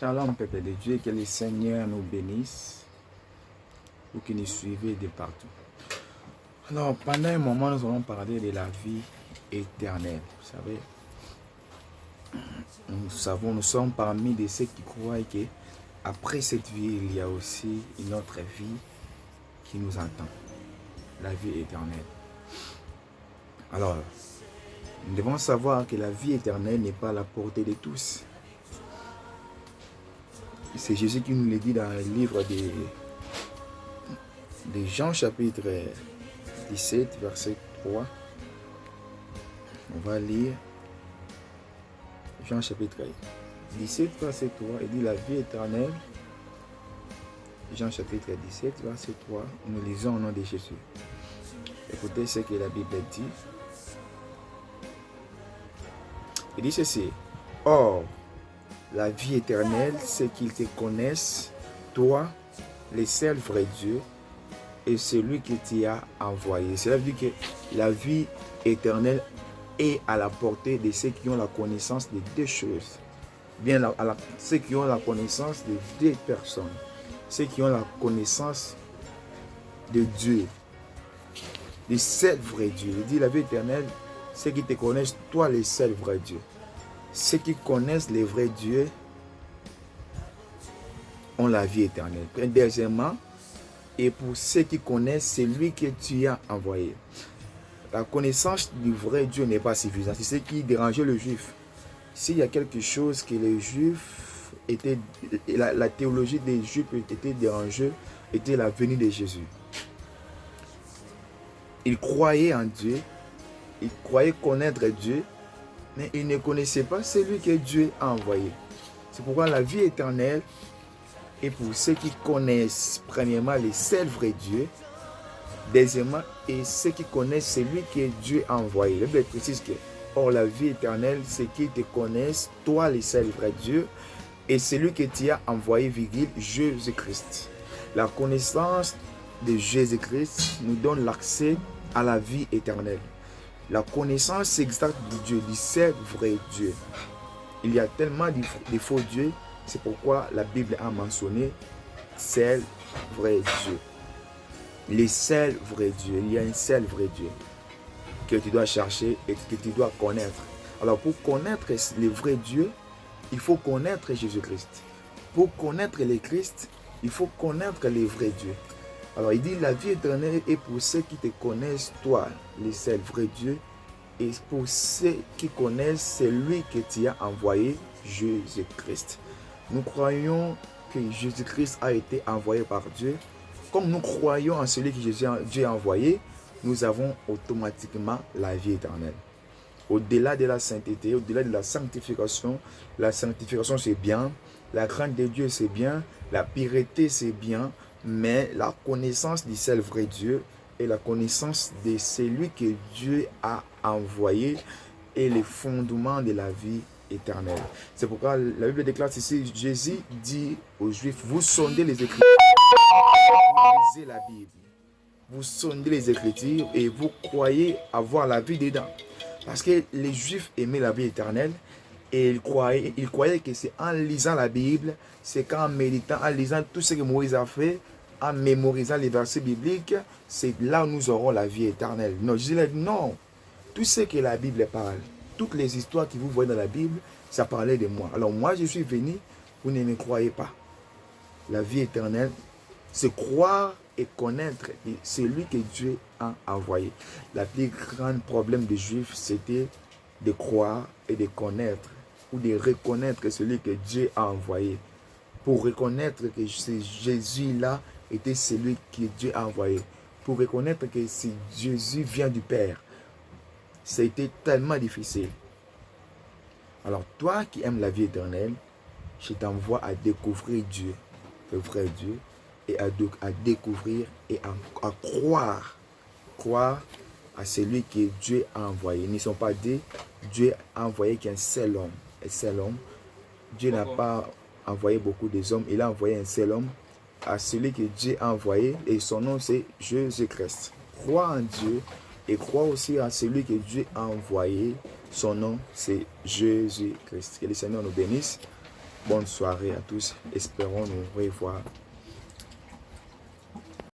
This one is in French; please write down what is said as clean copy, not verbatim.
Shalom, peuple de Dieu, que le Seigneur nous bénisse, vous qui nous suivez de partout. Alors, pendant un moment, nous allons parler de la vie éternelle. Vous savez, nous sommes parmi de ceux qui croient que après cette vie, il y a aussi une autre vie qui nous attend, la vie éternelle. Alors, nous devons savoir que la vie éternelle n'est pas à la portée de tous. C'est Jésus qui nous le dit dans le livre de Jean chapitre 17, verset 3. On va lire Jean chapitre 17, verset 3. Il dit la vie éternelle. Jean chapitre 17, verset 3. Nous lisons au nom de Jésus. Écoutez ce que la Bible dit. Il dit ceci. Or, la vie éternelle, c'est qu'ils te connaissent, toi, le seul vrai Dieu, et celui qui t'y a envoyé. C'est la vie que la vie éternelle est à la portée de ceux qui ont la connaissance de deux choses. Bien, ceux qui ont la connaissance de deux personnes. Ceux qui ont la connaissance de Dieu. Le seul vrai Dieu. Il dit la vie éternelle, ceux qui te connaissent, toi, le seul vrai Dieu. Ceux qui connaissent le vrai Dieu ont la vie éternelle. Deuxièmement, et pour ceux qui connaissent celui que tu as envoyé. La connaissance du vrai Dieu n'est pas suffisante. C'est ce qui dérangeait le juif. S'il y a quelque chose que les juifs étaient, la théologie des juifs était dérangée, était la venue de Jésus. Ils croyaient en Dieu, ils croyaient connaître Dieu, mais ils ne connaissaient pas celui que Dieu a envoyé. C'est pourquoi la vie éternelle est pour ceux qui connaissent premièrement le seul vrai Dieu, deuxièmement, et ceux qui connaissent celui que Dieu a envoyé. La Bible précise que, or la vie éternelle, c'est qu'ils te connaissent, toi le seul vrai Dieu, et celui que tu as envoyé, virgule, Jésus-Christ. La connaissance de Jésus-Christ nous donne l'accès à la vie éternelle. La connaissance exacte de Dieu, du seul vrai Dieu. Il y a tellement de faux dieux, c'est pourquoi la Bible a mentionné seul vrai Dieu. Le seul vrai Dieu, il y a un seul vrai Dieu que tu dois chercher et que tu dois connaître. Alors pour connaître le vrai Dieu, il faut connaître Jésus-Christ. Pour connaître le Christ, il faut connaître le vrai Dieu. Alors il dit la vie éternelle est pour ceux qui te connaissent, toi, le seul vrai Dieu, et pour ceux qui connaissent celui que tu as envoyé, Jésus-Christ. Nous croyons que Jésus-Christ a été envoyé par Dieu. Comme nous croyons en celui que Dieu a envoyé, nous avons automatiquement la vie éternelle. Au-delà de la sainteté, au-delà de la sanctification c'est bien, la crainte de Dieu c'est bien, la pureté c'est bien, mais la connaissance du seul vrai Dieu et la connaissance de celui que Dieu a envoyé est le fondement de la vie éternelle. C'est pourquoi la Bible déclare ici, Jésus dit aux Juifs, vous sondez les Écritures, vous lisez la Bible, vous sondez les Écritures et vous croyez avoir la vie dedans. Parce que les Juifs aimaient la vie éternelle et ils croyaient que c'est en lisant la Bible, c'est qu'en méditant, en lisant tout ce que Moïse a fait, en mémorisant les versets bibliques, c'est là où nous aurons la vie éternelle. Non, je dis non. Tout ce que la Bible parle, toutes les histoires que vous voyez dans la Bible, ça parlait de moi. Alors moi, je suis venu, vous ne me croyez pas. La vie éternelle, c'est croire et connaître celui que Dieu a envoyé. Le plus grand problème des Juifs, c'était de croire et de connaître, ou de reconnaître celui que Dieu a envoyé. Pour reconnaître que Jésus-là était celui que Dieu a envoyé. Pour reconnaître que Jésus vient du Père. C'était tellement difficile. Alors toi qui aimes la vie éternelle, je t'envoie à découvrir Dieu, le vrai Dieu, et à découvrir et à croire à celui que Dieu a envoyé. Ils ne sont pas deux, Dieu a envoyé qu'un seul homme. Un seul homme. Dieu n'a pas envoyé beaucoup d'hommes, il a envoyé un seul homme, à celui que Dieu a envoyé, et son nom c'est Jésus-Christ. Crois en Dieu et crois aussi à celui que Dieu a envoyé, son nom c'est Jésus-Christ. Que le Seigneur nous bénisse. Bonne soirée à tous. Espérons nous revoir